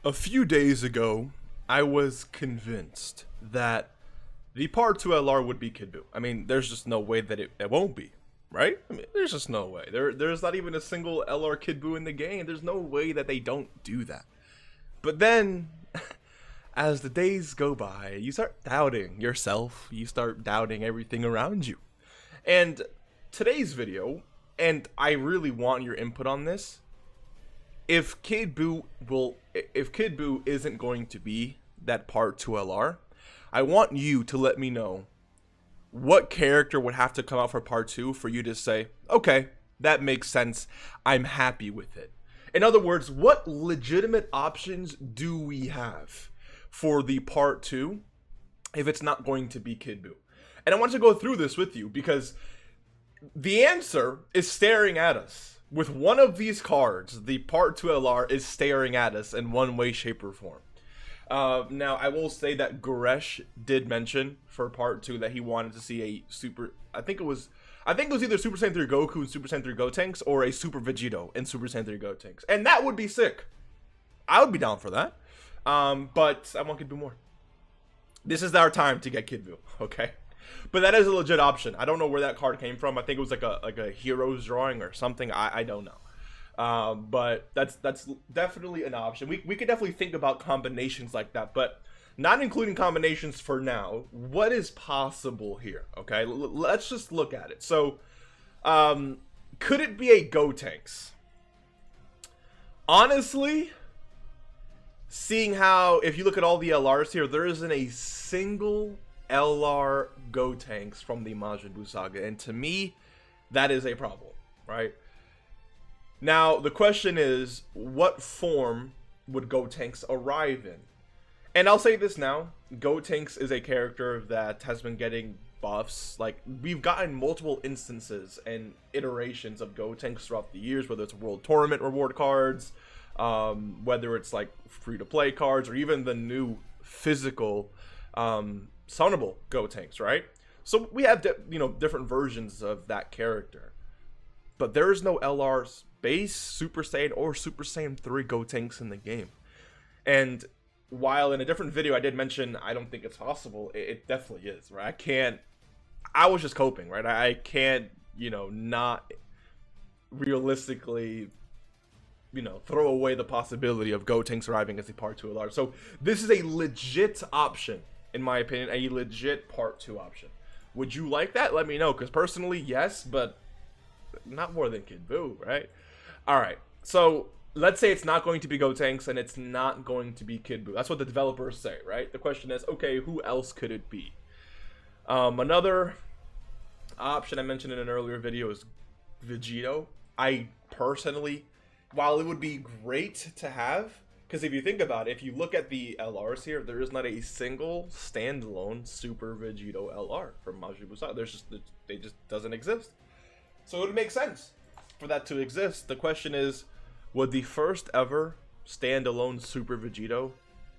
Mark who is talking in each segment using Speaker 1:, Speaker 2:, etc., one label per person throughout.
Speaker 1: A few days ago, I was convinced that the Part 2 LR would be Kid Buu. I mean, there's just no way that it won't be, right? I mean, there's just no way. There's not even a single LR Kid Buu in the game. There's no way that they don't do that. But then, as the days go by, you start doubting yourself. You start doubting everything around you. And today's video, and I really want your input on this, if Kid Buu isn't going to be that Part 2 LR, I want you to let me know what character would have to come out for Part 2 for you to say, okay, that makes sense, I'm happy with it. In other words, what legitimate options do we have for the Part 2 if it's not going to be Kid Buu? And I want to go through this with you because the answer is staring at us. With one of these cards, the Part 2 LR is staring at us in one way, shape, or form. Now, I will say that Goresh did mention for Part 2 that he wanted to see a super... I think it was either Super Saiyan 3 Goku and Super Saiyan 3 Gotenks, or a Super Vegito and Super Saiyan 3 Gotenks. And that would be sick. I would be down for that. But I want Kid Buu more. This is our time to get Kid Buu, okay? But that is a legit option. I don't know where that card came from. I think it was like a hero's drawing or something. I don't know. But that's definitely an option. We could definitely think about combinations like that, but not including combinations for now. What is possible here? Okay, let's just look at it. So, could it be a Gotenks? Honestly, seeing how if you look at all the LRs here, there isn't a single LR Gotenks from the Majin Buu saga, and to me that is a problem, right? Now the question is, what form would Gotenks arrive in? And I'll say this now, Gotenks is a character that has been getting buffs. Like, we've gotten multiple instances and iterations of Gotenks throughout the years, whether it's World Tournament reward cards, whether it's like free-to-play cards, or even the new physical summable Gotenks, right? So we have different versions of that character, but there is no LR's base Super Saiyan or Super Saiyan 3 Gotenks in the game. And while in a different video I did mention I don't think it's possible, it definitely is, right? I was just coping, right? I can't not realistically throw away the possibility of Gotenks arriving as a Part 2 LR. So this is a legit option, in my opinion, a legit Part 2 option. Would you like that? Let me know, because personally, yes, but not more than Kid Buu, right? Alright, so let's say it's not going to be Gotenks and it's not going to be Kid Buu. That's what the developers say, right? The question is, okay, who else could it be? Another option I mentioned in an earlier video is Vegito. I personally, while it would be great to have, because if you think about it, if you look at the LRs here, there is not a single standalone Super Vegito LR from Majin Buu saga. They just doesn't exist. So it would make sense for that to exist. The question is, would the first ever standalone Super Vegito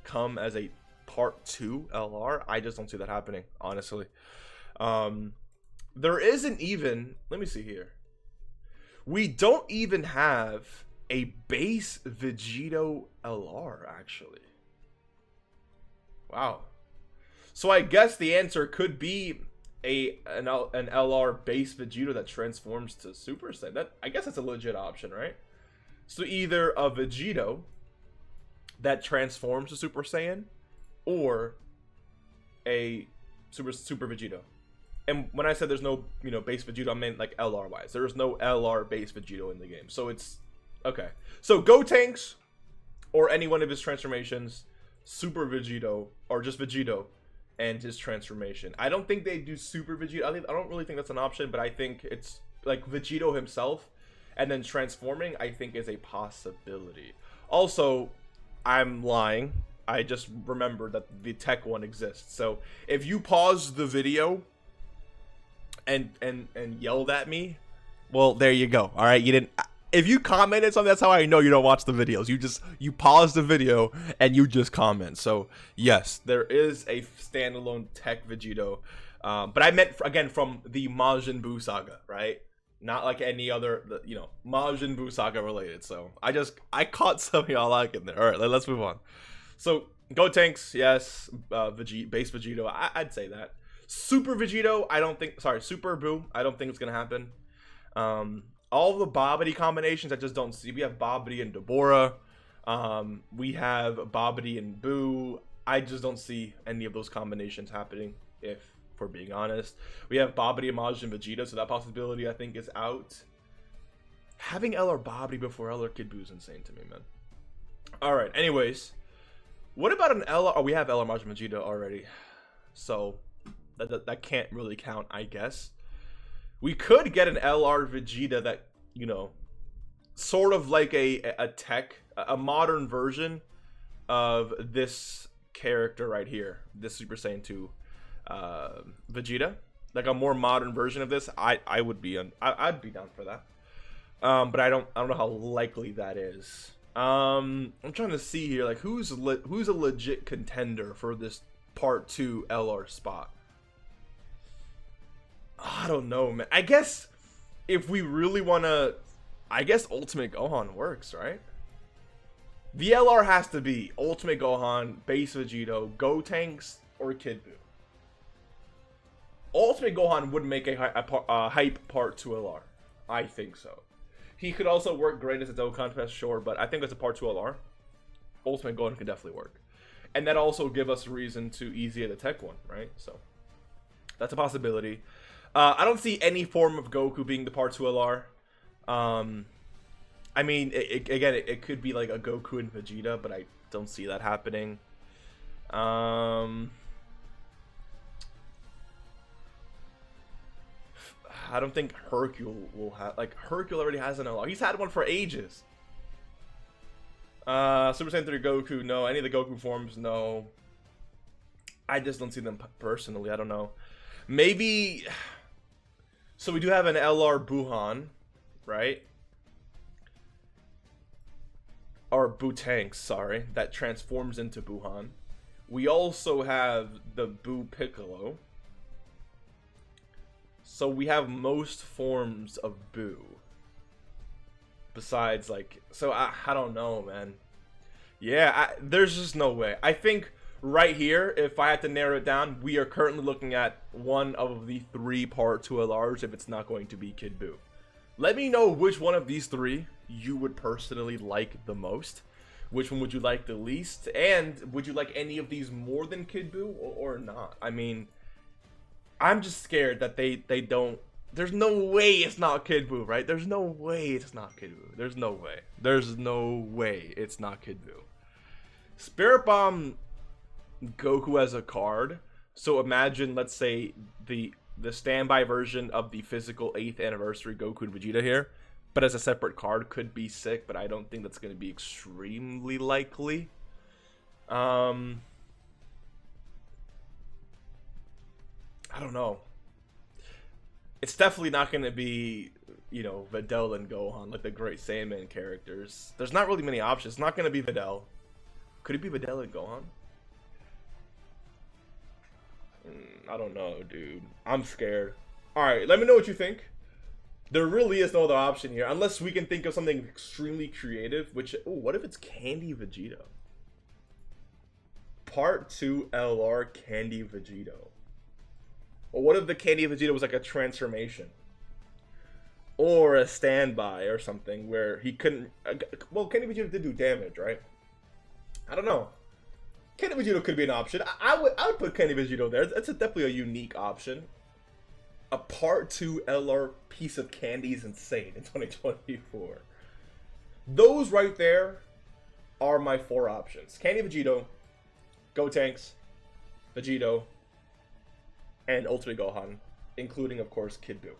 Speaker 1: come as a Part 2 LR? I just don't see that happening, honestly. There isn't even, let me see here. We don't even have a base Vegito LR, actually. Wow. So I guess the answer could be an LR base Vegito that transforms to Super Saiyan. I guess that's a legit option, right? So either a Vegito that transforms to Super Saiyan, or a Super Vegito. And when I said there's no base Vegito, I meant like LR wise. There is no LR base Vegito in the game. So it's okay. So Gotenks, or any one of his transformations, Super Vegito, or just Vegito and his transformation. I don't think they do Super Vegito. I don't really think that's an option, but I think it's like Vegito himself and then transforming, I think, is a possibility. Also, I'm lying. I just remembered that the tech one exists. So if you pause the video and yelled at me, well, there you go. All right, you didn't. If you commented something, that's how I know you don't watch the videos. You pause the video and you just comment. So yes, there is a standalone tech Vegito, but I meant again from the Majin Buu saga, right? not like any other, you know, Majin Buu saga related. So I caught some of y'all like in there. All right, let's move on. So Gotenks, yes. Base Vegito, I'd say that. Super Vegito, I don't think. Sorry, Super Buu, I don't think it's gonna happen. All the Babidi combinations, I just don't see. We have Babidi and Deborah. We have Babidi and Buu. I just don't see any of those combinations happening, if we're being honest. We have Babidi and Majin Vegeta, so that possibility I think is out. Having LR Babidi before LR Kid Buu is insane to me, man. Alright, anyways. What about an LR? Oh, we have LR Majin Vegeta already. So, that can't really count, I guess. We could get an LR Vegeta that, you know, sort of like a modern version of this character right here, this Super Saiyan 2 Vegeta, like a more modern version of this. I'd be down for that. But I don't know how likely that is. I'm trying to see here, like who's a legit contender for this Part 2 LR spot. I don't know, man. I guess if we really want to, I guess Ultimate Gohan works, right? The LR has to be Ultimate Gohan, Base Vegito, Gotenks, or Kid Buu. Ultimate Gohan would make a hype Part 2 LR. I think so. He could also work great as a Dokkan Fest, sure, but I think as a Part 2 LR, Ultimate Gohan could definitely work. And that also give us a reason to easy the tech one, right? So that's a possibility. I don't see any form of Goku being the Part 2 LR. I mean, again, it could be like a Goku and Vegeta, but I don't see that happening. I don't think Hercule will have, like, Hercule already has an LR. He's had one for ages. Super Saiyan 3 Goku, no. Any of the Goku forms, no. I just don't see them personally. I don't know. Maybe. So we do have an LR Buhan, right? Or Buu-Tanks, sorry, that transforms into Buhan. We also have the Buu Piccolo. So we have most forms of Buu. Besides, like, so I don't know, man. Yeah, there's just no way. I think right here, if I had to narrow it down, we are currently looking at one of the 3 Part 2 LRs if it's not going to be Kid Buu. Let me know which one of these 3 you would personally like the most. Which one would you like the least? And would you like any of these more than Kid Buu or not? I mean, I'm just scared that they don't. There's no way it's not Kid Buu, right? There's no way it's not Kid Buu. There's no way. There's no way it's not Kid Buu. Spirit Bomb Goku as a card. So imagine, let's say, the standby version of the physical 8th anniversary Goku and Vegeta here, but as a separate card could be sick, but I don't think that's going to be extremely likely. I don't know. It's definitely not going to be, you know, Videl and Gohan, like the Great Saiyaman characters. There's not really many options. It's not going to be Videl. Could it be Videl and Gohan? I don't know, dude. I'm scared. Alright, let me know what you think. There really is no other option here, unless we can think of something extremely creative, which, oh, what if it's Candy Vegito? Part 2 LR Candy Vegito. Or what if the Candy Vegeta was like a transformation? Or a standby or something where he couldn't... Well, Candy Vegeta did do damage, right? I don't know. Candy Vegito could be an option. I would put Candy Vegito there. That's definitely a unique option. A Part 2 LR piece of candy is insane in 2024. Those right there are my 4 options. Candy Vegito, Gotenks, Vegito, and Ultimate Gohan, including, of course, Kid Buu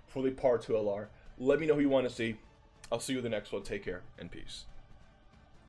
Speaker 1: for the Part 2 LR. Let me know who you want to see. I'll see you in the next one. Take care and peace.